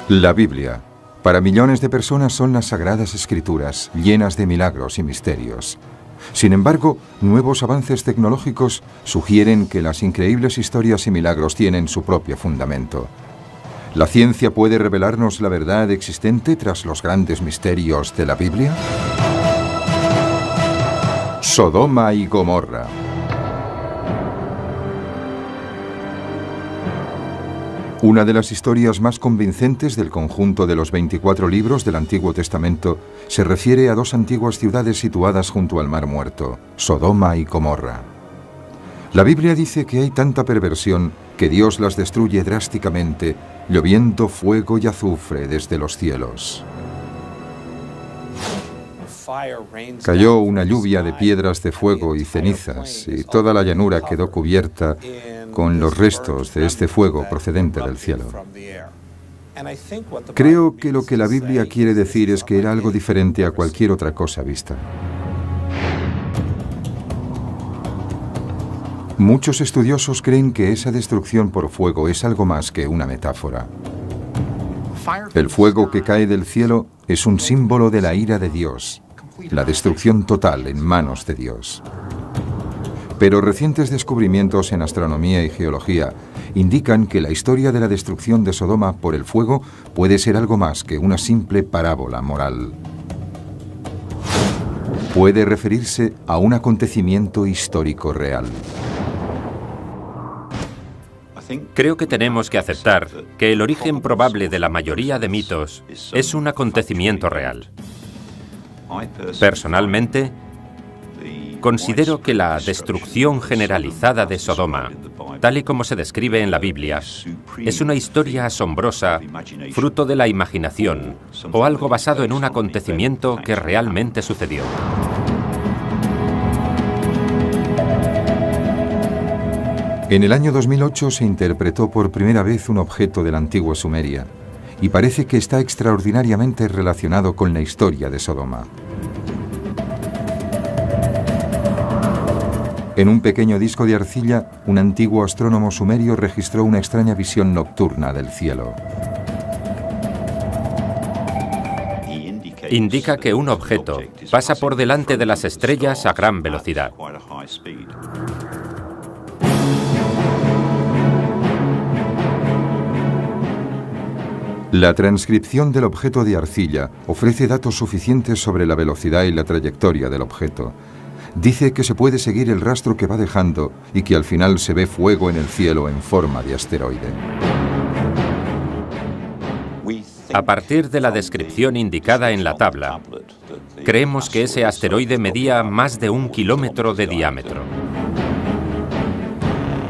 La Biblia, para millones de personas, son las sagradas escrituras, llenas de milagros y misterios. Sin embargo, nuevos avances tecnológicos sugieren que las increíbles historias y milagros tienen su propio fundamento. ¿La ciencia puede revelarnos la verdad existente tras los grandes misterios de la Biblia? Sodoma y Gomorra. Una de las historias más convincentes del conjunto de los 24 libros del Antiguo Testamento se refiere a dos antiguas ciudades situadas junto al Mar Muerto, Sodoma y Gomorra. La Biblia dice que hay tanta perversión que Dios las destruye drásticamente, lloviendo fuego y azufre desde los cielos. Cayó una lluvia de piedras de fuego y cenizas, y toda la llanura quedó cubierta con los restos de este fuego procedente del cielo. Creo que lo que la Biblia quiere decir es que era algo diferente a cualquier otra cosa vista. Muchos estudiosos creen que esa destrucción por fuego es algo más que una metáfora. El fuego que cae del cielo es un símbolo de la ira de Dios, la destrucción total en manos de Dios. Pero recientes descubrimientos en astronomía y geología indican que la historia de la destrucción de Sodoma por el fuego puede ser algo más que una simple parábola moral. Puede referirse a un acontecimiento histórico real. Creo que tenemos que aceptar que el origen probable de la mayoría de mitos es un acontecimiento real. Personalmente, considero que la destrucción generalizada de Sodoma, tal y como se describe en la Biblia, es una historia asombrosa, fruto de la imaginación, o algo basado en un acontecimiento que realmente sucedió. En el año 2008 se interpretó por primera vez un objeto de la antigua Sumeria, y parece que está extraordinariamente relacionado con la historia de Sodoma. En un pequeño disco de arcilla, un antiguo astrónomo sumerio registró una extraña visión nocturna del cielo. Indica que un objeto pasa por delante de las estrellas a gran velocidad. La transcripción del objeto de arcilla ofrece datos suficientes sobre la velocidad y la trayectoria del objeto. Dice que se puede seguir el rastro que va dejando y que al final se ve fuego en el cielo en forma de asteroide. A partir de la descripción indicada en la tabla, creemos que ese asteroide medía más de 1 kilómetro de diámetro.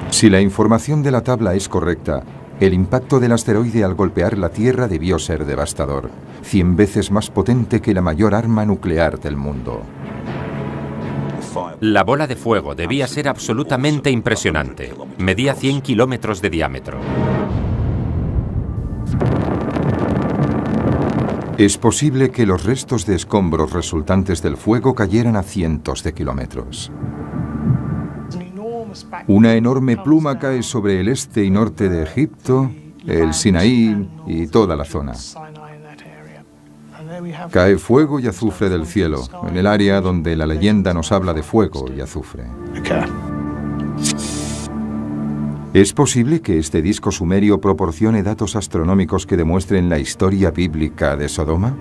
Si la información de la tabla es correcta, el impacto del asteroide al golpear la Tierra debió ser devastador, 100 veces más potente que la mayor arma nuclear del mundo. La bola de fuego debía ser absolutamente impresionante. Medía 100 kilómetros de diámetro. Es posible que los restos de escombros resultantes del fuego cayeran a cientos de kilómetros. Una enorme pluma cae sobre el este y norte de Egipto, el Sinaí y toda la zona. Cae fuego y azufre del cielo, en el área donde la leyenda nos habla de fuego y azufre. ¿Es posible que este disco sumerio proporcione datos astronómicos que demuestren la historia bíblica de Sodoma?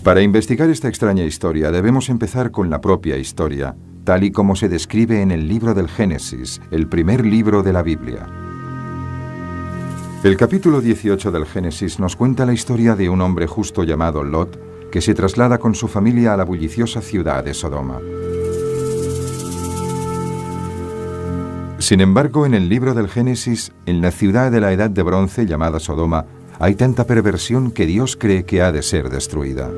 Para investigar esta extraña historia debemos empezar con la propia historia, tal y como se describe en el libro del Génesis, el primer libro de la Biblia. El capítulo 18 del Génesis nos cuenta la historia de un hombre justo llamado Lot, que se traslada con su familia a la bulliciosa ciudad de Sodoma. Sin embargo, en el libro del Génesis, en la ciudad de la Edad de Bronce llamada Sodoma, hay tanta perversión que Dios cree que ha de ser destruida.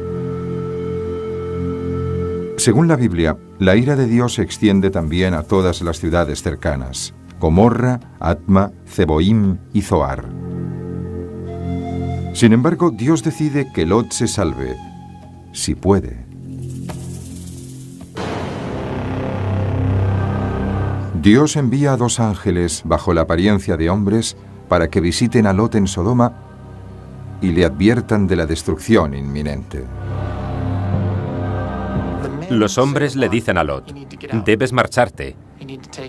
Según la Biblia, la ira de Dios se extiende también a todas las ciudades cercanas: Gomorra, Atma, Zeboim y Zoar. Sin embargo, Dios decide que Lot se salve, si puede. Dios envía a 2 ángeles bajo la apariencia de hombres para que visiten a Lot en Sodoma y le adviertan de la destrucción inminente. Los hombres le dicen a Lot: debes marcharte.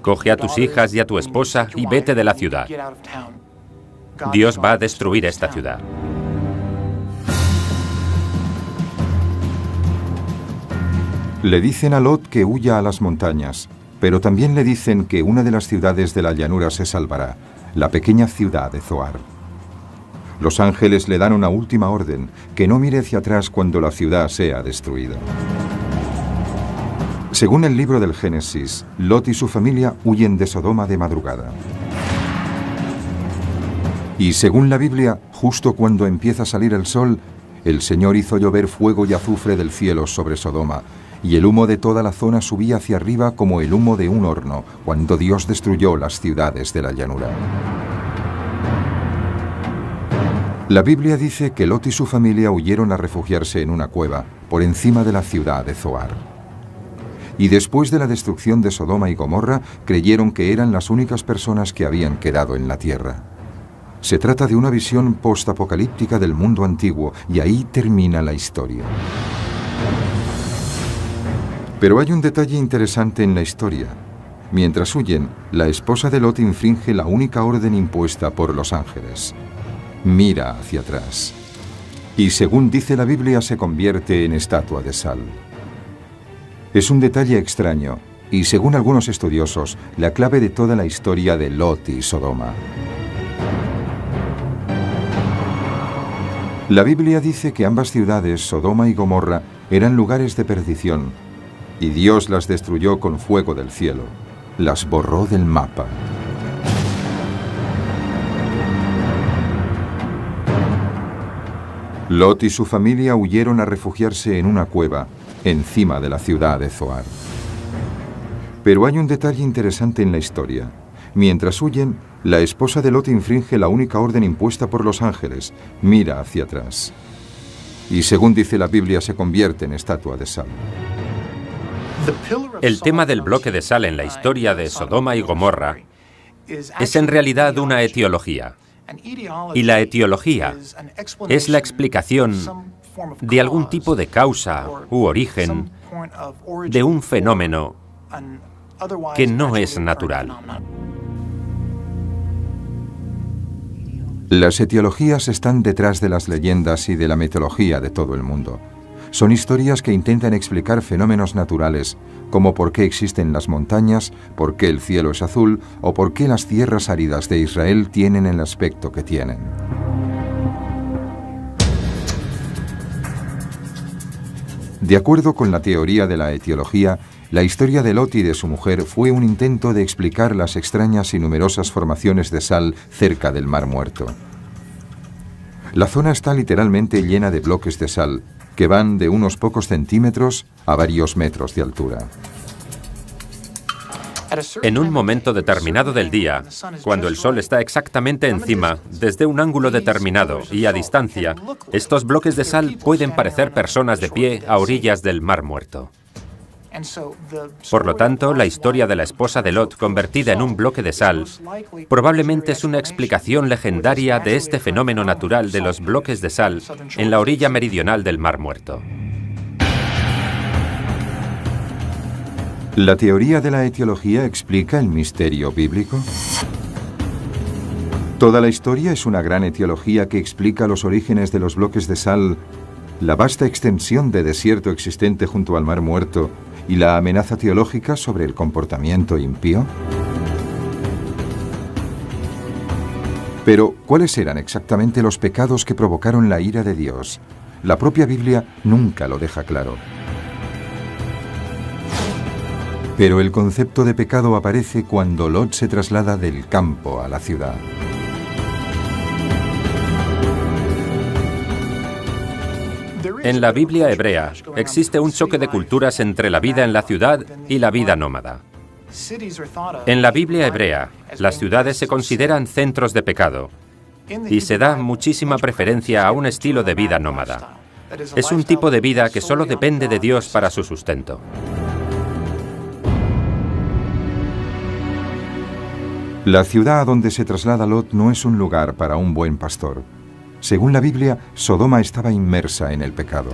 Coge a tus hijas y a tu esposa y vete de la ciudad. Dios va a destruir esta ciudad. Le dicen a Lot que huya a las montañas, pero también le dicen que una de las ciudades de la llanura se salvará, la pequeña ciudad de Zoar. Los ángeles le dan una última orden, que no mire hacia atrás cuando la ciudad sea destruida. Según el libro del Génesis, Lot y su familia huyen de Sodoma de madrugada. Y según la Biblia, justo cuando empieza a salir el sol, el Señor hizo llover fuego y azufre del cielo sobre Sodoma, y el humo de toda la zona subía hacia arriba como el humo de un horno, cuando Dios destruyó las ciudades de la llanura. La Biblia dice que Lot y su familia huyeron a refugiarse en una cueva, por encima de la ciudad de Zoar. Y después de la destrucción de Sodoma y Gomorra, creyeron que eran las únicas personas que habían quedado en la tierra. Se trata de una visión postapocalíptica del mundo antiguo, y ahí termina la historia. Pero hay un detalle interesante en la historia. Mientras huyen, la esposa de Lot infringe la única orden impuesta por los ángeles. Mira hacia atrás. Y según dice la Biblia, se convierte en estatua de sal. Es un detalle extraño, y según algunos estudiosos, la clave de toda la historia de Lot y Sodoma. La Biblia dice que ambas ciudades, Sodoma y Gomorra, eran lugares de perdición, y Dios las destruyó con fuego del cielo. Las borró del mapa. Lot y su familia huyeron a refugiarse en una cueva, encima de la ciudad de Zoar. Pero hay un detalle interesante en la historia. Mientras huyen, la esposa de Lot infringe la única orden impuesta por los ángeles: mira hacia atrás. Y según dice la Biblia, se convierte en estatua de sal. El tema del bloque de sal en la historia de Sodoma y Gomorra es en realidad una etiología. Y la etiología es la explicación de algún tipo de causa u origen de un fenómeno que no es natural. Las etiologías están detrás de las leyendas y de la mitología de todo el mundo. Son historias que intentan explicar fenómenos naturales, como por qué existen las montañas, por qué el cielo es azul o por qué las tierras áridas de Israel tienen el aspecto que tienen. De acuerdo con la teoría de la etiología, la historia de Lot y de su mujer fue un intento de explicar las extrañas y numerosas formaciones de sal cerca del Mar Muerto. La zona está literalmente llena de bloques de sal, que van de unos pocos centímetros a varios metros de altura. En un momento determinado del día, cuando el sol está exactamente encima, desde un ángulo determinado y a distancia, estos bloques de sal pueden parecer personas de pie a orillas del Mar Muerto. Por lo tanto, la historia de la esposa de Lot convertida en un bloque de sal probablemente es una explicación legendaria de este fenómeno natural de los bloques de sal en la orilla meridional del Mar Muerto. ¿La teoría de la etiología explica el misterio bíblico? Toda la historia es una gran etiología que explica los orígenes de los bloques de sal, la vasta extensión de desierto existente junto al Mar Muerto y la amenaza teológica sobre el comportamiento impío. Pero, ¿cuáles eran exactamente los pecados que provocaron la ira de Dios? La propia Biblia nunca lo deja claro. Pero el concepto de pecado aparece cuando Lot se traslada del campo a la ciudad. En la Biblia hebrea existe un choque de culturas entre la vida en la ciudad y la vida nómada. En la Biblia hebrea, las ciudades se consideran centros de pecado y se da muchísima preferencia a un estilo de vida nómada. Es un tipo de vida que solo depende de Dios para su sustento. La ciudad a donde se traslada Lot no es un lugar para un buen pastor. Según la Biblia, Sodoma estaba inmersa en el pecado.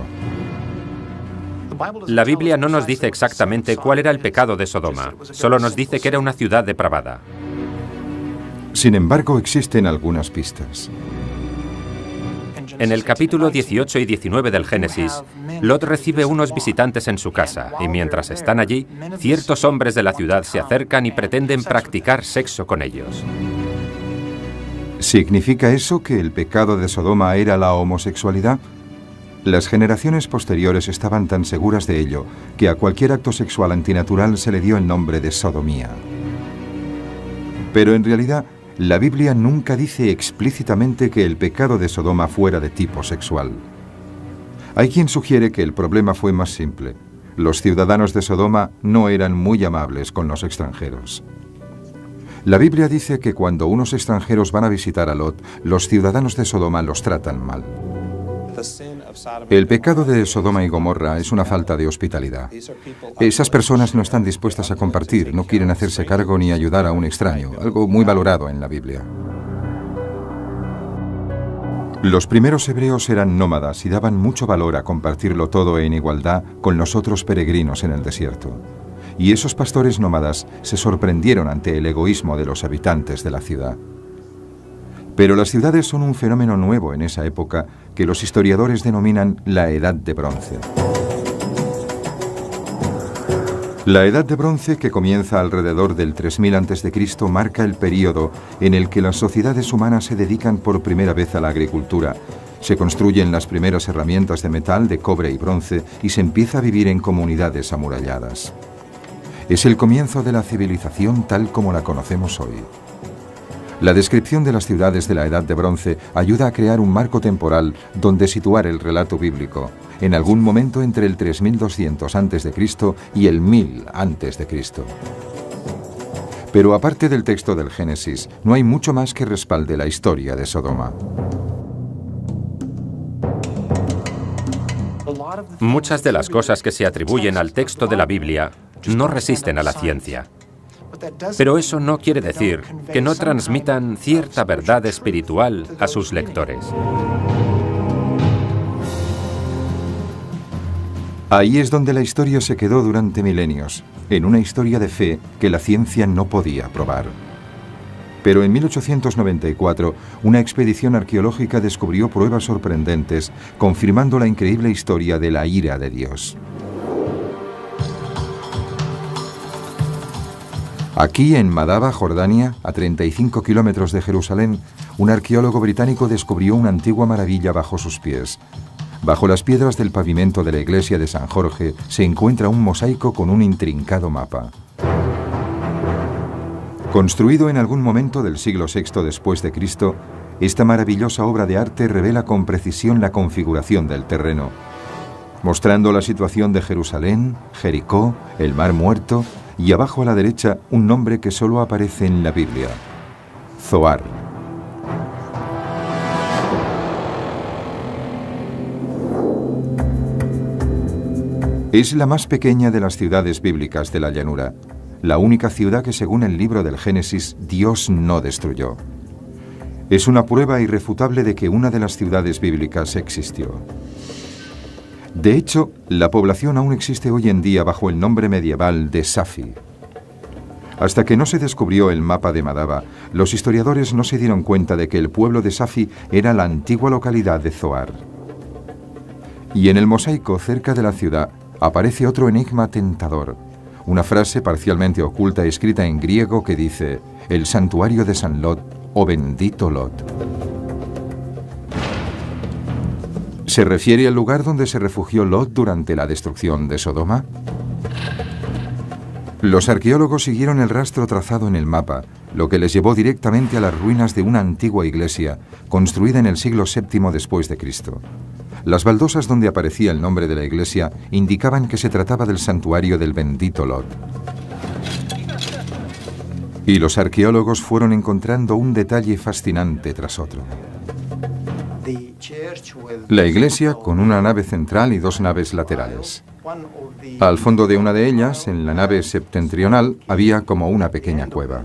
La Biblia no nos dice exactamente cuál era el pecado de Sodoma, solo nos dice que era una ciudad depravada. Sin embargo, existen algunas pistas. En el capítulo 18 y 19 del Génesis, Lot recibe unos visitantes en su casa, y mientras están allí, ciertos hombres de la ciudad se acercan y pretenden practicar sexo con ellos. ¿Significa eso que el pecado de Sodoma era la homosexualidad? Las generaciones posteriores estaban tan seguras de ello que a cualquier acto sexual antinatural se le dio el nombre de sodomía. Pero en realidad, la Biblia nunca dice explícitamente que el pecado de Sodoma fuera de tipo sexual. Hay quien sugiere que el problema fue más simple. Los ciudadanos de Sodoma no eran muy amables con los extranjeros. La Biblia dice que cuando unos extranjeros van a visitar a Lot, los ciudadanos de Sodoma los tratan mal. El pecado de Sodoma y Gomorra es una falta de hospitalidad. Esas personas no están dispuestas a compartir, no quieren hacerse cargo ni ayudar a un extraño, algo muy valorado en la Biblia. Los primeros hebreos eran nómadas y daban mucho valor a compartirlo todo en igualdad con los otros peregrinos en el desierto. Y esos pastores nómadas se sorprendieron ante el egoísmo de los habitantes de la ciudad. Pero las ciudades son un fenómeno nuevo en esa época que los historiadores denominan la Edad de Bronce. La Edad de Bronce, que comienza alrededor del 3000 a.C., marca el período en el que las sociedades humanas se dedican por primera vez a la agricultura. Se construyen las primeras herramientas de metal, de cobre y bronce, y se empieza a vivir en comunidades amuralladas. Es el comienzo de la civilización tal como la conocemos hoy. La descripción de las ciudades de la Edad de Bronce ayuda a crear un marco temporal donde situar el relato bíblico, en algún momento entre el 3200 a.C. y el 1000 a.C. Pero aparte del texto del Génesis, no hay mucho más que respalde la historia de Sodoma. Muchas de las cosas que se atribuyen al texto de la Biblia no resisten a la ciencia. Pero eso no quiere decir que no transmitan cierta verdad espiritual a sus lectores. Ahí es donde la historia se quedó durante milenios, en una historia de fe que la ciencia no podía probar. Pero en 1894, una expedición arqueológica descubrió pruebas sorprendentes, confirmando la increíble historia de la ira de Dios. Aquí, en Madaba, Jordania, a 35 kilómetros de Jerusalén, un arqueólogo británico descubrió una antigua maravilla bajo sus pies. Bajo las piedras del pavimento de la iglesia de San Jorge se encuentra un mosaico con un intrincado mapa. Construido en algún momento del siglo VI después de Cristo, esta maravillosa obra de arte revela con precisión la configuración del terreno, mostrando la situación de Jerusalén, Jericó, el Mar Muerto, y abajo a la derecha un nombre que solo aparece en la Biblia: Zoar. Es la más pequeña de las ciudades bíblicas de la llanura, la única ciudad que, según el libro del Génesis, Dios no destruyó. Es una prueba irrefutable de que una de las ciudades bíblicas existió. De hecho, la población aún existe hoy en día bajo el nombre medieval de Safi. Hasta que no se descubrió el mapa de Madaba, los historiadores no se dieron cuenta de que el pueblo de Safi era la antigua localidad de Zoar. Y en el mosaico cerca de la ciudad aparece otro enigma tentador, una frase parcialmente oculta escrita en griego que dice: el santuario de San Lot, o bendito Lot. ¿Se refiere al lugar donde se refugió Lot durante la destrucción de Sodoma? Los arqueólogos siguieron el rastro trazado en el mapa, lo que les llevó directamente a las ruinas de una antigua iglesia, construida en el siglo VII después de Cristo. Las baldosas donde aparecía el nombre de la iglesia indicaban que se trataba del santuario del bendito Lot. Y los arqueólogos fueron encontrando un detalle fascinante tras otro. La iglesia con una nave central y dos naves laterales. Al fondo de una de ellas, en la nave septentrional, había como una pequeña cueva.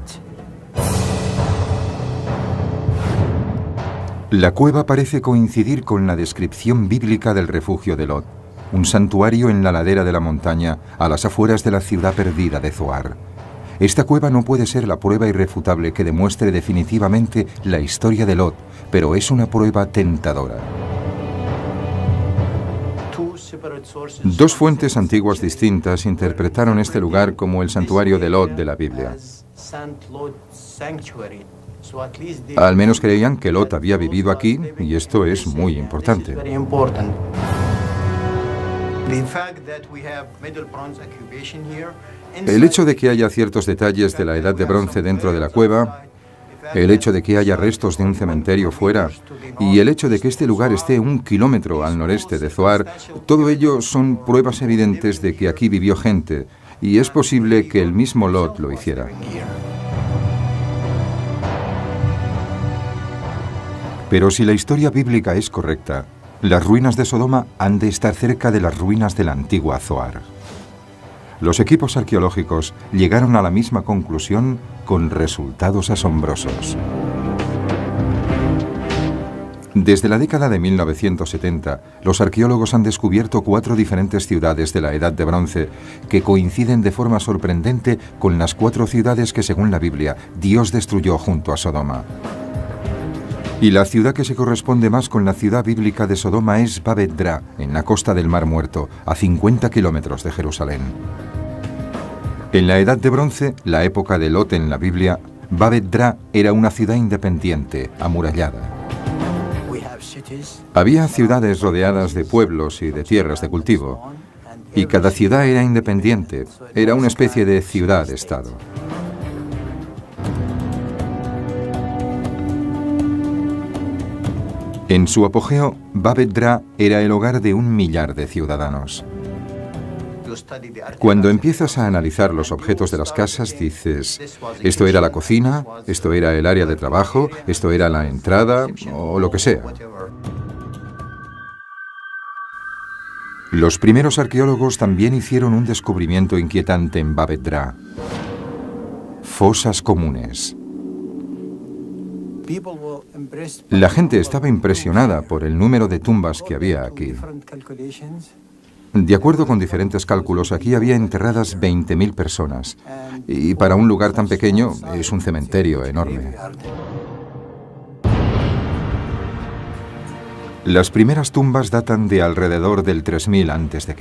La cueva parece coincidir con la descripción bíblica del refugio de Lot, un santuario en la ladera de la montaña a las afueras de la ciudad perdida de Zoar. Esta cueva no puede ser la prueba irrefutable que demuestre definitivamente la historia de Lot, pero es una prueba tentadora. Dos fuentes antiguas distintas interpretaron este lugar como el santuario de Lot de la Biblia. Al menos creían que Lot había vivido aquí, y esto es muy importante. El hecho de que haya ciertos detalles de la Edad de Bronce dentro de la cueva, el hecho de que haya restos de un cementerio fuera y el hecho de que este lugar esté 1 kilómetro al noreste de Zoar, todo ello son pruebas evidentes de que aquí vivió gente, y es posible que el mismo Lot lo hiciera. Pero si la historia bíblica es correcta, las ruinas de Sodoma han de estar cerca de las ruinas de la antigua Zoar. Los equipos arqueológicos llegaron a la misma conclusión con resultados asombrosos. Desde la década de 1970, los arqueólogos han descubierto 4 diferentes ciudades de la Edad de Bronce que coinciden de forma sorprendente con las 4 ciudades que, según la Biblia, Dios destruyó junto a Sodoma. Y la ciudad que se corresponde más con la ciudad bíblica de Sodoma es Babet-Dra, en la costa del Mar Muerto, a 50 kilómetros de Jerusalén. En la Edad de Bronce, la época de Lot en la Biblia, Babet-Dra era una ciudad independiente, amurallada. Había ciudades rodeadas de pueblos y de tierras de cultivo, y cada ciudad era independiente, era una especie de ciudad-estado. En su apogeo, Babet-Dra era el hogar de 1 millar de ciudadanos. Cuando empiezas a analizar los objetos de las casas, dices, esto era la cocina, esto era el área de trabajo, esto era la entrada, o lo que sea. Los primeros arqueólogos también hicieron un descubrimiento inquietante en Babet-Dra: fosas comunes. La gente estaba impresionada por el número de tumbas que había aquí. De acuerdo con diferentes cálculos, aquí había enterradas 20.000 personas. Y para un lugar tan pequeño, es un cementerio enorme. Las primeras tumbas datan de alrededor del 3000 a.C.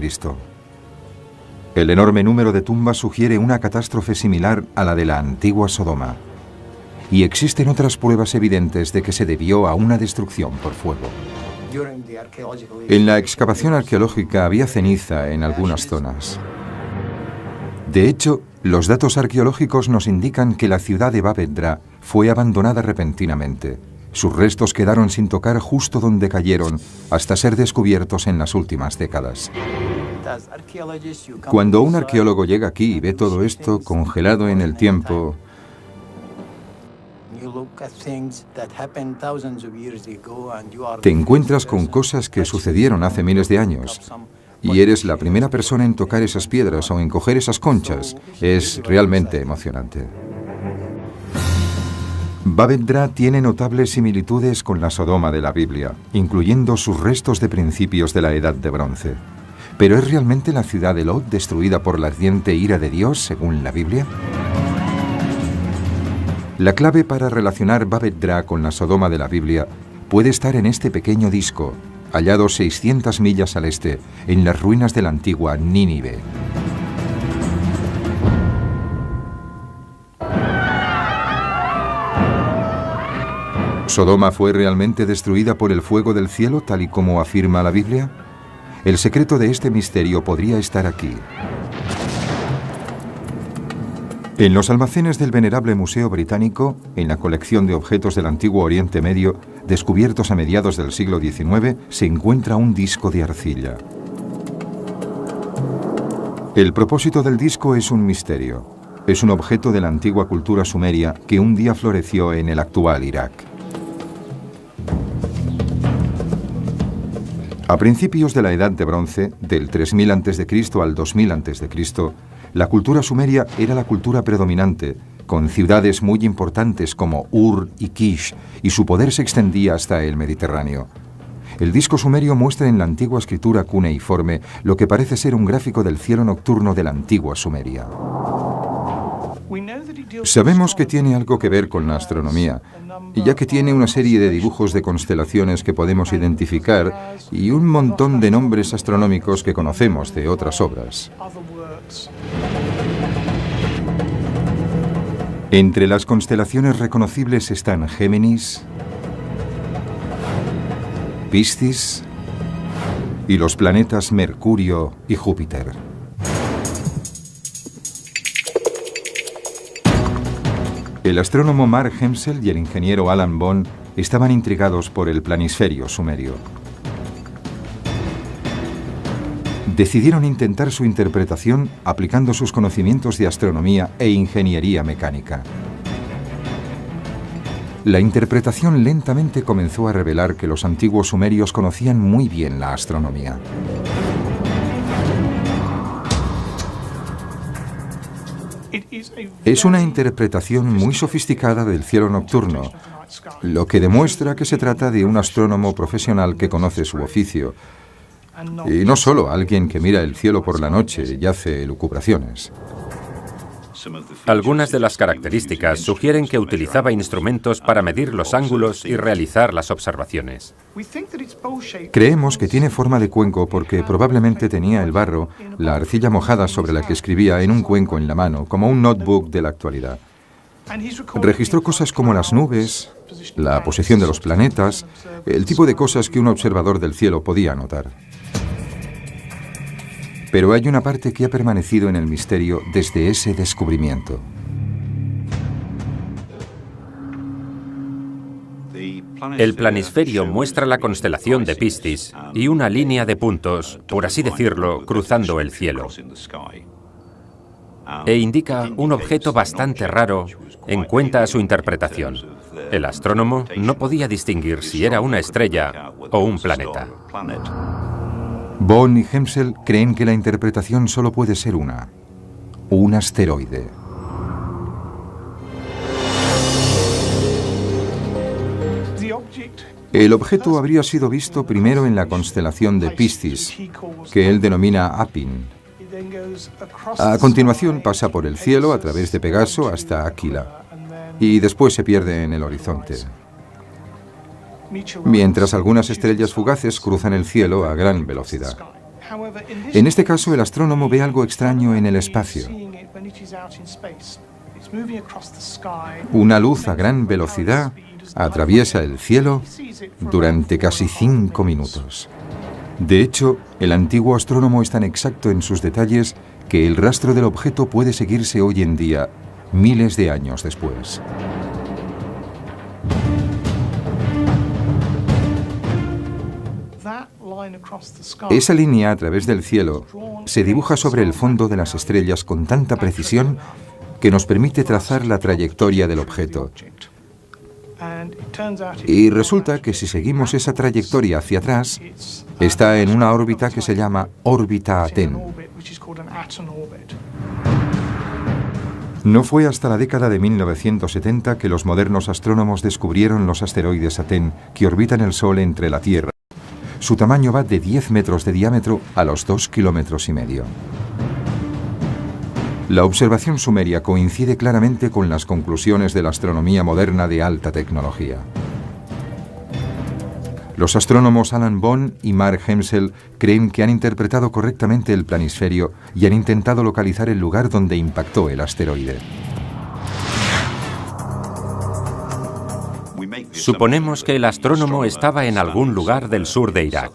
El enorme número de tumbas sugiere una catástrofe similar a la de la antigua Sodoma. Y existen otras pruebas evidentes de que se debió a una destrucción por fuego. En la excavación arqueológica había ceniza en algunas zonas. De hecho, los datos arqueológicos nos indican que la ciudad de Babet-Dra fue abandonada repentinamente. Sus restos quedaron sin tocar justo donde cayeron, hasta ser descubiertos en las últimas décadas. Cuando un arqueólogo llega aquí y ve todo esto congelado en el tiempo, te encuentras con cosas que sucedieron hace miles de años y eres la primera persona en tocar esas piedras o en coger esas conchas. Es realmente emocionante. Babet-Dra tiene notables similitudes con la Sodoma de la Biblia, incluyendo sus restos de principios de la Edad de Bronce. ¿Pero es realmente la ciudad de Lot destruida por la ardiente ira de Dios, según la Biblia? La clave para relacionar Babet-Dra con la Sodoma de la Biblia puede estar en este pequeño disco, hallado 600 millas al este, en las ruinas de la antigua Nínive. ¿Sodoma fue realmente destruida por el fuego del cielo, tal y como afirma la Biblia? El secreto de este misterio podría estar aquí. En los almacenes del venerable Museo Británico, en la colección de objetos del antiguo Oriente Medio, descubiertos a mediados del siglo XIX, se encuentra un disco de arcilla. El propósito del disco es un misterio. Es un objeto de la antigua cultura sumeria que un día floreció en el actual Irak. A principios de la Edad de Bronce, del 3000 a.C. al 2000 a.C., la cultura sumeria era la cultura predominante, con ciudades muy importantes como Ur y Kish, y su poder se extendía hasta el Mediterráneo. El disco sumerio muestra en la antigua escritura cuneiforme lo que parece ser un gráfico del cielo nocturno de la antigua Sumeria. Sabemos que tiene algo que ver con la astronomía, ya que tiene una serie de dibujos de constelaciones que podemos identificar y un montón de nombres astronómicos que conocemos de otras obras. Entre las constelaciones reconocibles están Géminis, Piscis y los planetas Mercurio y Júpiter. El astrónomo Mark Hemsel y el ingeniero Alan Bond estaban intrigados por el planisferio sumerio. Decidieron intentar su interpretación aplicando sus conocimientos de astronomía e ingeniería mecánica. La interpretación lentamente comenzó a revelar que los antiguos sumerios conocían muy bien la astronomía. Es una interpretación muy sofisticada del cielo nocturno, lo que demuestra que se trata de un astrónomo profesional que conoce su oficio, y no solo alguien que mira el cielo por la noche y hace elucubraciones. Algunas de las características sugieren que utilizaba instrumentos para medir los ángulos y realizar las observaciones. Creemos que tiene forma de cuenco porque probablemente tenía el barro, la arcilla mojada sobre la que escribía, en un cuenco en la mano, como un notebook de la actualidad. Registró cosas como las nubes, la posición de los planetas, el tipo de cosas que un observador del cielo podía notar. Pero hay una parte que ha permanecido en el misterio desde ese descubrimiento. El planisferio muestra la constelación de Piscis y una línea de puntos, por así decirlo, cruzando el cielo. E indica un objeto bastante raro en cuenta a su interpretación. El astrónomo no podía distinguir si era una estrella o un planeta. Bond y Hemsel creen que la interpretación solo puede ser un asteroide. El objeto habría sido visto primero en la constelación de Piscis, que él denomina Apin. A continuación pasa por el cielo a través de Pegaso hasta Aquila, y después se pierde en el horizonte. Mientras algunas estrellas fugaces cruzan el cielo a gran velocidad. En este caso, el astrónomo ve algo extraño en el espacio. Una luz a gran velocidad atraviesa el cielo durante casi 5 minutos. De hecho, el antiguo astrónomo es tan exacto en sus detalles que el rastro del objeto puede seguirse hoy en día, miles de años después. Esa línea a través del cielo se dibuja sobre el fondo de las estrellas con tanta precisión que nos permite trazar la trayectoria del objeto. Y resulta que si seguimos esa trayectoria hacia atrás, está en una órbita que se llama órbita Aten. No fue hasta la década de 1970 que los modernos astrónomos descubrieron los asteroides Aten que orbitan el Sol entre la Tierra. Su tamaño va de 10 metros de diámetro a los 2,5 kilómetros. La observación sumeria coincide claramente con las conclusiones de la astronomía moderna de alta tecnología. Los astrónomos Alan Bond y Mark Hemsel creen que han interpretado correctamente el planisferio y han intentado localizar el lugar donde impactó el asteroide. Suponemos que el astrónomo estaba en algún lugar del sur de Irak.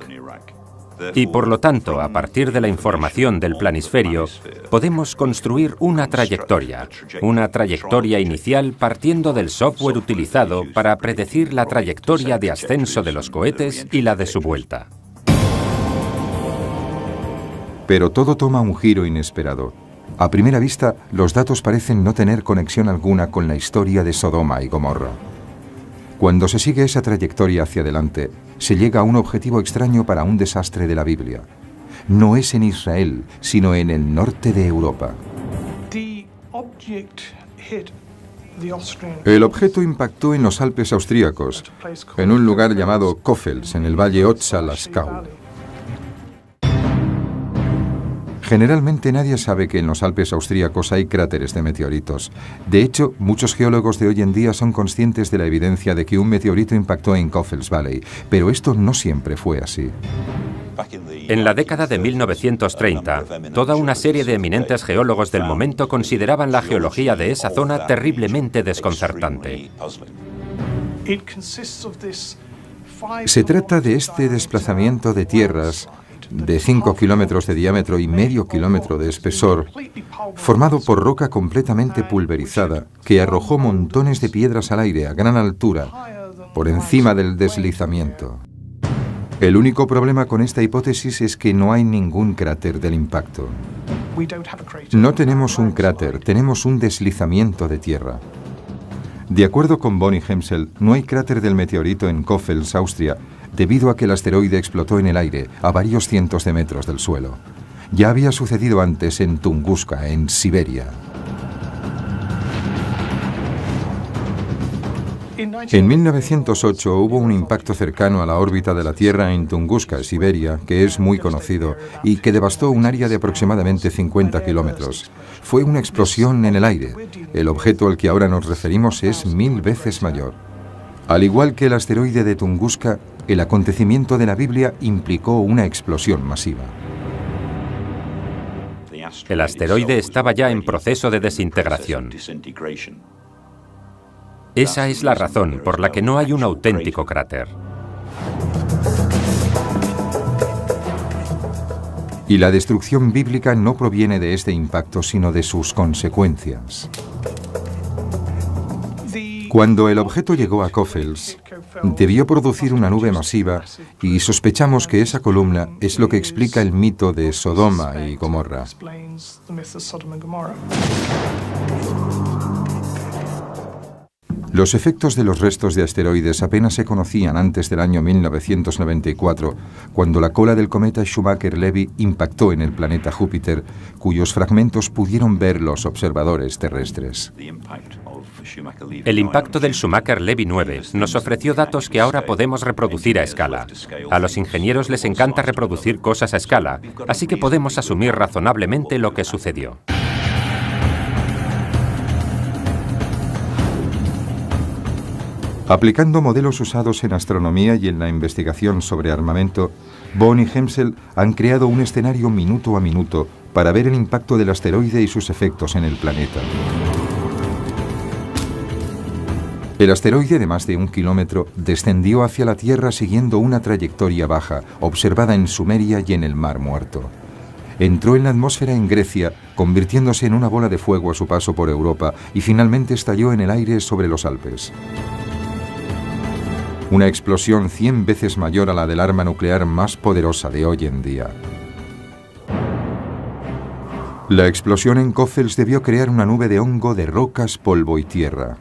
Y por lo tanto, a partir de la información del planisferio, podemos construir una trayectoria inicial partiendo del software utilizado para predecir la trayectoria de ascenso de los cohetes y la de su vuelta. Pero todo toma un giro inesperado. A primera vista, los datos parecen no tener conexión alguna con la historia de Sodoma y Gomorra. Cuando se sigue esa trayectoria hacia adelante, se llega a un objetivo extraño para un desastre de la Biblia. No es en Israel, sino en el norte de Europa. El objeto impactó en los Alpes austríacos, en un lugar llamado Kofels, en el valle Otsa-Laskau. Generalmente nadie sabe que en los Alpes austríacos hay cráteres de meteoritos. De hecho, muchos geólogos de hoy en día son conscientes de la evidencia de que un meteorito impactó en Kofels Valley, pero esto no siempre fue así. En la década de 1930, toda una serie de eminentes geólogos del momento consideraban la geología de esa zona terriblemente desconcertante. Se trata de este desplazamiento de tierras de 5 kilómetros de diámetro y medio kilómetro de espesor, formado por roca completamente pulverizada, que arrojó montones de piedras al aire a gran altura, por encima del deslizamiento. El único problema con esta hipótesis es que no hay ningún cráter del impacto. No tenemos un cráter, tenemos un deslizamiento de tierra. De acuerdo con Bonnie Hemsel, no hay cráter del meteorito en Kofels, Austria, debido a que el asteroide explotó en el aire a varios cientos de metros del suelo. Ya había sucedido antes en Tunguska, en Siberia. En 1908 hubo un impacto cercano a la órbita de la Tierra en Tunguska, Siberia, que es muy conocido y que devastó un área de aproximadamente 50 kilómetros. Fue una explosión en el aire. El objeto al que ahora nos referimos es 1000 veces mayor. Al igual que el asteroide de Tunguska, el acontecimiento de la Biblia implicó una explosión masiva. El asteroide estaba ya en proceso de desintegración. Esa es la razón por la que no hay un auténtico cráter. Y la destrucción bíblica no proviene de este impacto, sino de sus consecuencias. Cuando el objeto llegó a Kofels, debió producir una nube masiva y sospechamos que esa columna es lo que explica el mito de Sodoma y Gomorra. Los efectos de los restos de asteroides apenas se conocían antes del año 1994, cuando la cola del cometa Schumacher-Levy impactó en el planeta Júpiter, cuyos fragmentos pudieron ver los observadores terrestres. El impacto del Schumacher-Levy 9 nos ofreció datos que ahora podemos reproducir a escala. A los ingenieros les encanta reproducir cosas a escala, así que podemos asumir razonablemente lo que sucedió. Aplicando modelos usados en astronomía y en la investigación sobre armamento, Bonnie y Hemsel han creado un escenario minuto a minuto para ver el impacto del asteroide y sus efectos en el planeta. El asteroide de más de 1 kilómetro descendió hacia la Tierra siguiendo una trayectoria baja, observada en Sumeria y en el Mar Muerto. Entró en la atmósfera en Grecia, convirtiéndose en una bola de fuego a su paso por Europa y finalmente estalló en el aire sobre los Alpes. Una explosión 100 veces mayor a la del arma nuclear más poderosa de hoy en día. La explosión en Kofels debió crear una nube de hongo, de rocas, polvo y tierra.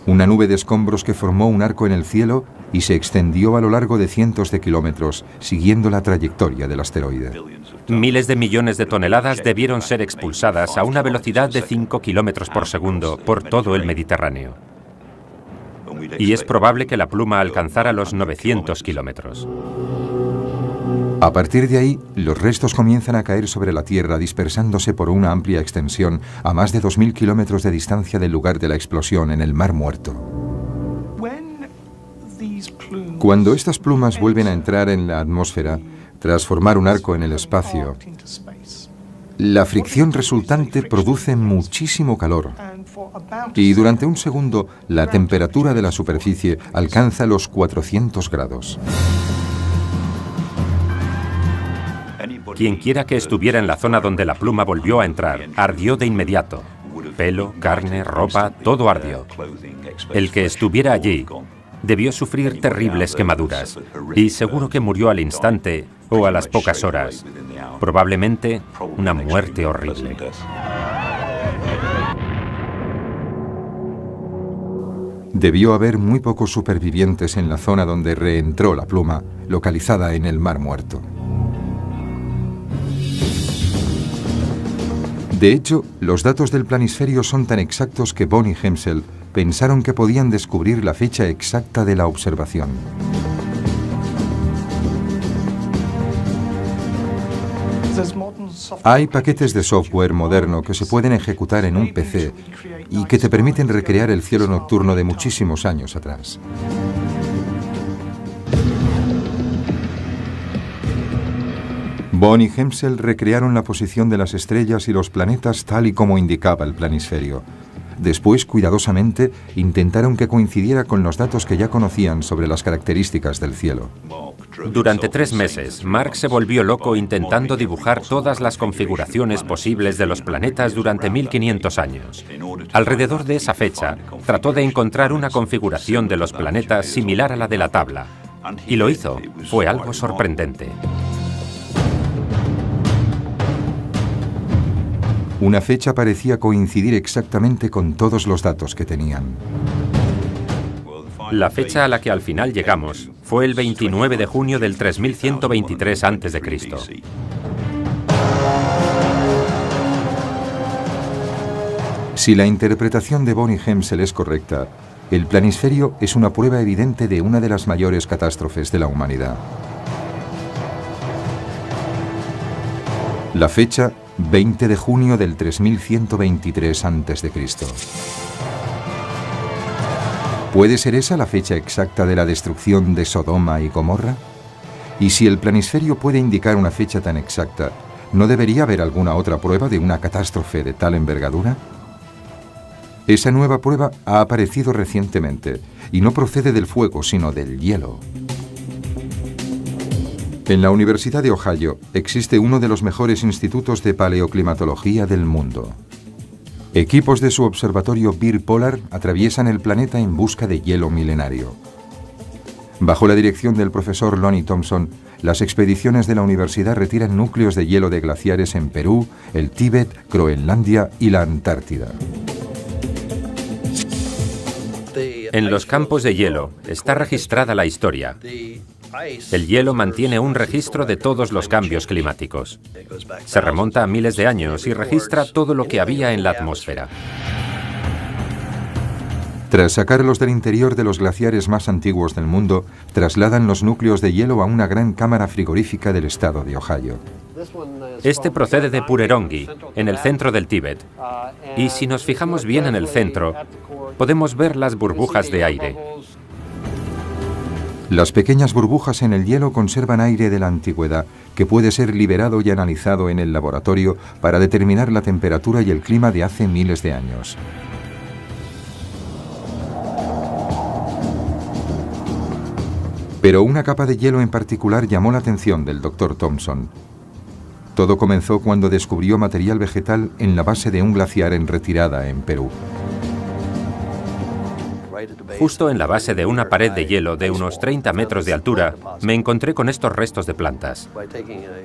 Una nube de escombros que formó un arco en el cielo y se extendió a lo largo de cientos de kilómetros, siguiendo la trayectoria del asteroide. Miles de millones de toneladas debieron ser expulsadas a una velocidad de 5 kilómetros por segundo por todo el Mediterráneo. Y es probable que la pluma alcanzara los 900 kilómetros. A partir de ahí, los restos comienzan a caer sobre la Tierra, dispersándose por una amplia extensión a más de 2000 kilómetros de distancia del lugar de la explosión en el Mar Muerto. Cuando estas plumas vuelven a entrar en la atmósfera, tras formar un arco en el espacio, la fricción resultante produce muchísimo calor. Y durante un segundo, la temperatura de la superficie alcanza los 400 grados. Quien quiera que estuviera en la zona donde la pluma volvió a entrar, ardió de inmediato. Pelo, carne, ropa, todo ardió. El que estuviera allí debió sufrir terribles quemaduras y seguro que murió al instante o a las pocas horas. Probablemente una muerte horrible. Debió haber muy pocos supervivientes en la zona donde reentró la pluma, localizada en el Mar Muerto. De hecho, los datos del planisferio son tan exactos que Bonnie Hemsel pensaron que podían descubrir la fecha exacta de la observación. Hay paquetes de software moderno que se pueden ejecutar en un PC y que te permiten recrear el cielo nocturno de muchísimos años atrás. Bond y Hensel recrearon la posición de las estrellas y los planetas tal y como indicaba el planisferio. Después, cuidadosamente, intentaron que coincidiera con los datos que ya conocían sobre las características del cielo. Durante 3 meses, Mark se volvió loco intentando dibujar todas las configuraciones posibles de los planetas durante 1500 años. Alrededor de esa fecha, trató de encontrar una configuración de los planetas similar a la de la tabla. Y lo hizo. Fue algo sorprendente. Una fecha parecía coincidir exactamente con todos los datos que tenían. La fecha a la que al final llegamos fue el 29 de junio del 3123 a.C. Si la interpretación de Bond y Hensel es correcta, el planisferio es una prueba evidente de una de las mayores catástrofes de la humanidad. La fecha, 20 de junio del 3123 a.C. ¿Puede ser esa la fecha exacta de la destrucción de Sodoma y Gomorra? Y si el planisferio puede indicar una fecha tan exacta, ¿no debería haber alguna otra prueba de una catástrofe de tal envergadura? Esa nueva prueba ha aparecido recientemente y no procede del fuego, sino del hielo. En la Universidad de Ohio existe uno de los mejores institutos de paleoclimatología del mundo. Equipos de su observatorio Beer Polar atraviesan el planeta en busca de hielo milenario. Bajo la dirección del profesor Lonnie Thompson, las expediciones de la universidad retiran núcleos de hielo de glaciares en Perú, el Tíbet, Groenlandia y la Antártida. En los campos de hielo está registrada la historia. El hielo mantiene un registro de todos los cambios climáticos. Se remonta a miles de años y registra todo lo que había en la atmósfera. Tras sacarlos del interior de los glaciares más antiguos del mundo, trasladan los núcleos de hielo a una gran cámara frigorífica del estado de Ohio. Este procede de Purerongi, en el centro del Tíbet. Y si nos fijamos bien en el centro, podemos ver las burbujas de aire. Las pequeñas burbujas en el hielo conservan aire de la antigüedad que puede ser liberado y analizado en el laboratorio para determinar la temperatura y el clima de hace miles de años. Pero una capa de hielo en particular llamó la atención del Dr. Thompson. Todo comenzó cuando descubrió material vegetal en la base de un glaciar en retirada en Perú. Justo en la base de una pared de hielo de unos 30 metros de altura, me encontré con estos restos de plantas.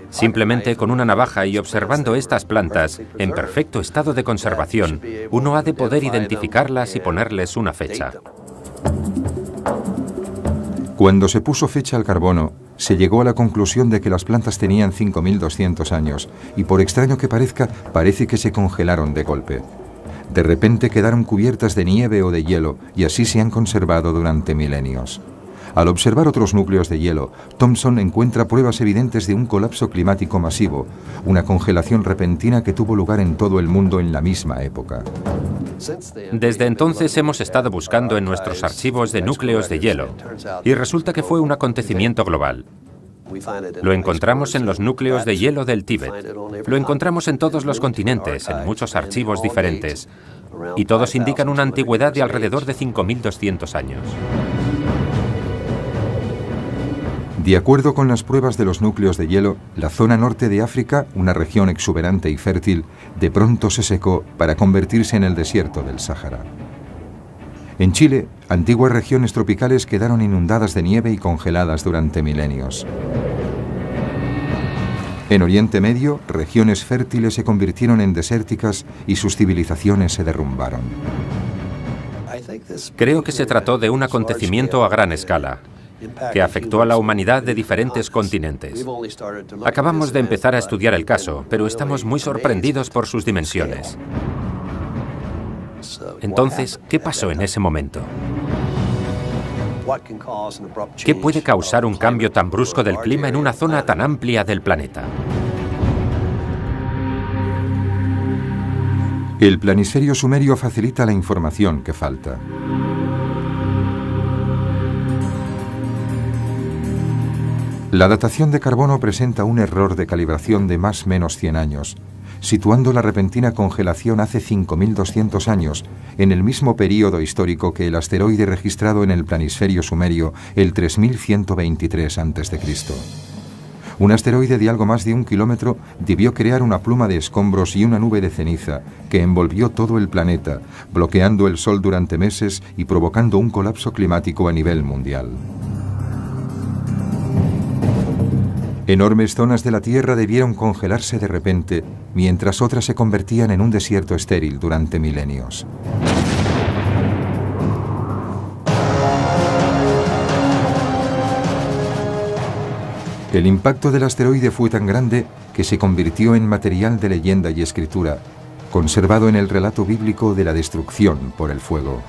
Simplemente con una navaja y observando estas plantas, en perfecto estado de conservación, uno ha de poder identificarlas y ponerles una fecha. Cuando se puso fecha al carbono, se llegó a la conclusión de que las plantas tenían 5.200 años y, por extraño que parezca, parece que se congelaron de golpe. De repente quedaron cubiertas de nieve o de hielo y así se han conservado durante milenios. Al observar otros núcleos de hielo, Thompson encuentra pruebas evidentes de un colapso climático masivo, una congelación repentina que tuvo lugar en todo el mundo en la misma época. Desde entonces hemos estado buscando en nuestros archivos de núcleos de hielo y resulta que fue un acontecimiento global. Lo encontramos en los núcleos de hielo del Tíbet. Lo encontramos en todos los continentes, en muchos archivos diferentes. Y todos indican una antigüedad de alrededor de 5.200 años. De acuerdo con las pruebas de los núcleos de hielo, la zona norte de África, una región exuberante y fértil, de pronto se secó para convertirse en el desierto del Sáhara. En Chile, antiguas regiones tropicales quedaron inundadas de nieve y congeladas durante milenios. En Oriente Medio, regiones fértiles se convirtieron en desérticas y sus civilizaciones se derrumbaron. Creo que se trató de un acontecimiento a gran escala, que afectó a la humanidad de diferentes continentes. Acabamos de empezar a estudiar el caso, pero estamos muy sorprendidos por sus dimensiones. Entonces, ¿qué pasó en ese momento? ¿Qué puede causar un cambio tan brusco del clima en una zona tan amplia del planeta? El planisferio sumerio facilita la información que falta. La datación de carbono presenta un error de calibración de más o menos 100 años, situando la repentina congelación hace 5.200 años, en el mismo período histórico que el asteroide registrado en el planisferio sumerio el 3123 a.C. Un asteroide de algo más de 1 kilómetro debió crear una pluma de escombros y una nube de ceniza que envolvió todo el planeta, bloqueando el Sol durante meses y provocando un colapso climático a nivel mundial. Enormes zonas de la Tierra debieron congelarse de repente, mientras otras se convertían en un desierto estéril durante milenios. El impacto del asteroide fue tan grande que se convirtió en material de leyenda y escritura, conservado en el relato bíblico de la destrucción por el fuego.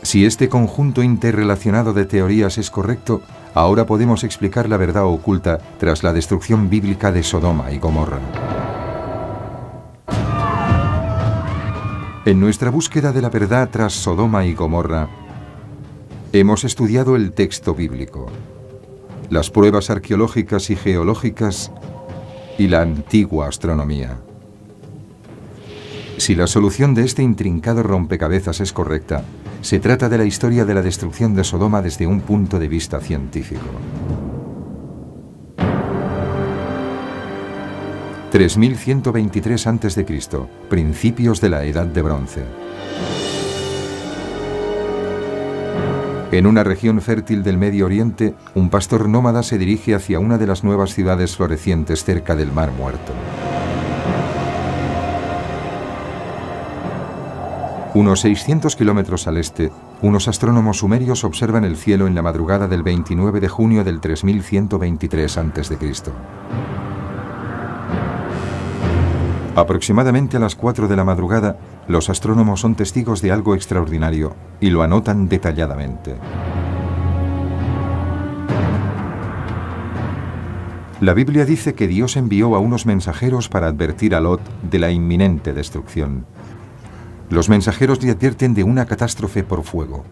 Si este conjunto interrelacionado de teorías es correcto, ahora podemos explicar la verdad oculta tras la destrucción bíblica de Sodoma y Gomorra. En nuestra búsqueda de la verdad tras Sodoma y Gomorra, hemos estudiado el texto bíblico, las pruebas arqueológicas y geológicas y la antigua astronomía. Si la solución de este intrincado rompecabezas es correcta, se trata de la historia de la destrucción de Sodoma desde un punto de vista científico. 3123 a.C., principios de la Edad de Bronce. En una región fértil del Medio Oriente, un pastor nómada se dirige hacia una de las nuevas ciudades florecientes cerca del Mar Muerto. Unos 600 kilómetros al este, unos astrónomos sumerios observan el cielo en la madrugada del 29 de junio del 3123 a.C. Aproximadamente a las 4 de la madrugada, los astrónomos son testigos de algo extraordinario y lo anotan detalladamente. La Biblia dice que Dios envió a unos mensajeros para advertir a Lot de la inminente destrucción. Los mensajeros le advierten de una catástrofe por fuego.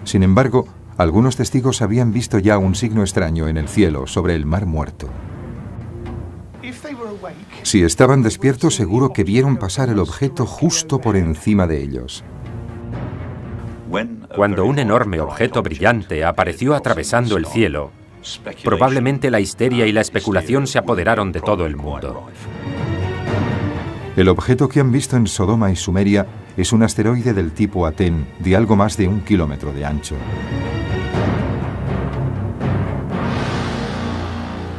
Sin embargo, algunos testigos habían visto ya un signo extraño en el cielo sobre el Mar Muerto. Si estaban despiertos, seguro que vieron pasar el objeto justo por encima de ellos. Cuando un enorme objeto brillante apareció atravesando el cielo, probablemente la histeria y la especulación se apoderaron de todo el mundo. El objeto que han visto en Sodoma y Sumeria es un asteroide del tipo Aten, de algo más de 1 kilómetro de ancho.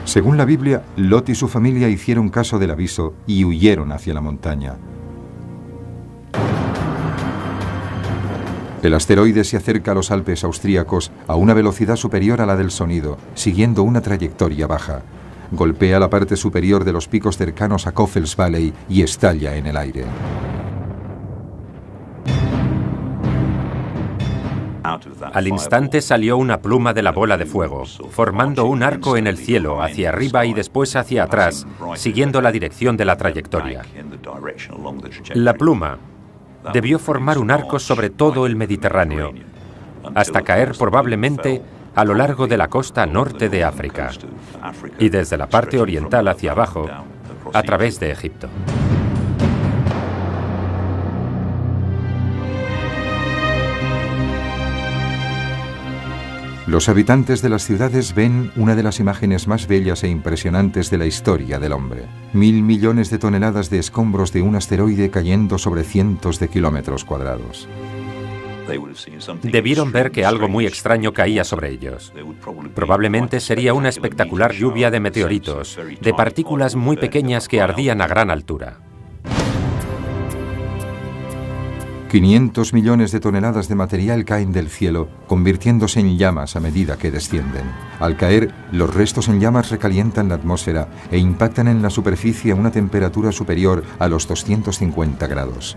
Según la Biblia, Lot y su familia hicieron caso del aviso y huyeron hacia la montaña. El asteroide se acerca a los Alpes austríacos a una velocidad superior a la del sonido, siguiendo una trayectoria baja. Golpea la parte superior de los picos cercanos a Coffels Valley y estalla en el aire. Al instante salió una pluma de la bola de fuego, formando un arco en el cielo, hacia arriba y después hacia atrás, siguiendo la dirección de la trayectoria. La pluma debió formar un arco sobre todo el Mediterráneo, hasta caer probablemente a lo largo de la costa norte de África y desde la parte oriental hacia abajo, a través de Egipto. Los habitantes de las ciudades ven una de las imágenes más bellas e impresionantes de la historia del hombre. 1.000 millones de toneladas de escombros de un asteroide cayendo sobre cientos de kilómetros cuadrados. Debieron ver que algo muy extraño caía sobre ellos. Probablemente sería una espectacular lluvia de meteoritos, de partículas muy pequeñas que ardían a gran altura. 500 millones de toneladas de material caen del cielo, convirtiéndose en llamas a medida que descienden. Al caer, los restos en llamas recalientan la atmósfera e impactan en la superficie a una temperatura superior a los 250 grados.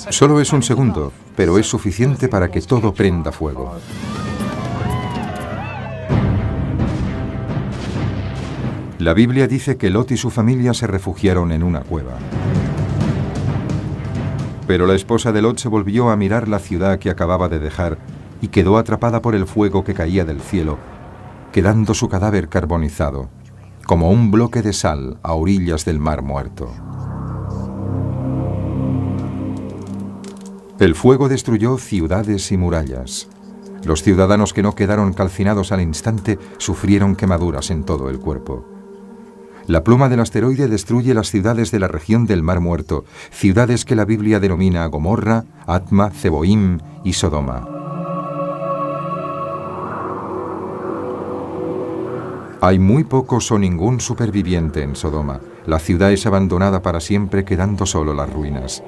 Solo es un segundo, pero es suficiente para que todo prenda fuego. La Biblia dice que Lot y su familia se refugiaron en una cueva. Pero la esposa de Lot se volvió a mirar la ciudad que acababa de dejar y quedó atrapada por el fuego que caía del cielo, quedando su cadáver carbonizado, como un bloque de sal a orillas del Mar Muerto. El fuego destruyó ciudades y murallas. Los ciudadanos que no quedaron calcinados al instante sufrieron quemaduras en todo el cuerpo. La pluma del asteroide destruye las ciudades de la región del Mar Muerto, ciudades que la Biblia denomina Gomorra, Atma, Zeboim y Sodoma. Hay muy pocos o ningún superviviente en Sodoma. La ciudad es abandonada para siempre, quedando solo las ruinas.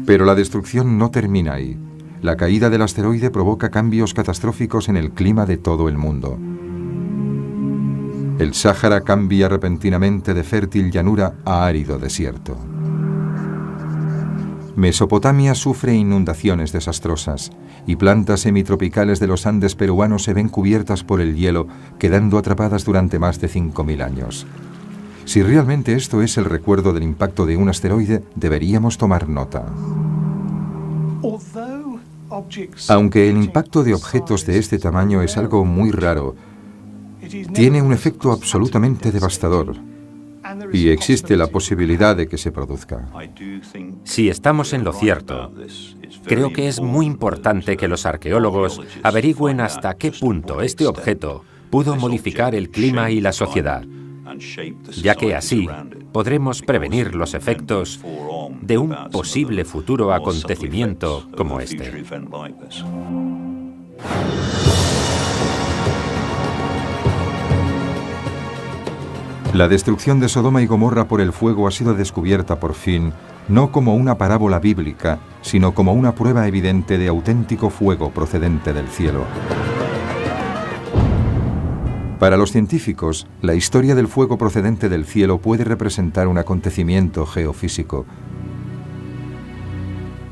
Pero la destrucción no termina ahí. La caída del asteroide provoca cambios catastróficos en el clima de todo el mundo. El Sáhara cambia repentinamente de fértil llanura a árido desierto. Mesopotamia sufre inundaciones desastrosas y plantas semitropicales de los Andes peruanos se ven cubiertas por el hielo, quedando atrapadas durante más de 5.000 años. Si realmente esto es el recuerdo del impacto de un asteroide, deberíamos tomar nota. Aunque el impacto de objetos de este tamaño es algo muy raro, tiene un efecto absolutamente devastador y existe la posibilidad de que se produzca. Si estamos en lo cierto, creo que es muy importante que los arqueólogos averigüen hasta qué punto este objeto pudo modificar el clima y la sociedad, ya que así podremos prevenir los efectos de un posible futuro acontecimiento como este. La destrucción de Sodoma y Gomorra por el fuego ha sido descubierta por fin, no como una parábola bíblica, sino como una prueba evidente de auténtico fuego procedente del cielo. Para los científicos, la historia del fuego procedente del cielo puede representar un acontecimiento geofísico.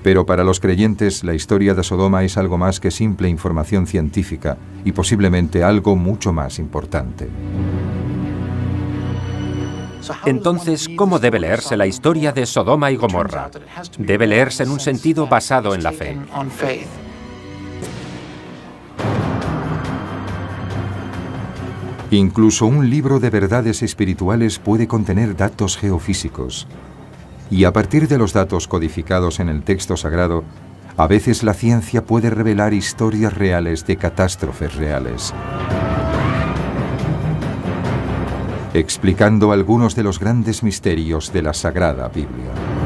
Pero para los creyentes, la historia de Sodoma es algo más que simple información científica y posiblemente algo mucho más importante. Entonces, ¿cómo debe leerse la historia de Sodoma y Gomorra? Debe leerse en un sentido basado en la fe. Incluso un libro de verdades espirituales puede contener datos geofísicos. Y a partir de los datos codificados en el texto sagrado, a veces la ciencia puede revelar historias reales de catástrofes reales, explicando algunos de los grandes misterios de la Sagrada Biblia.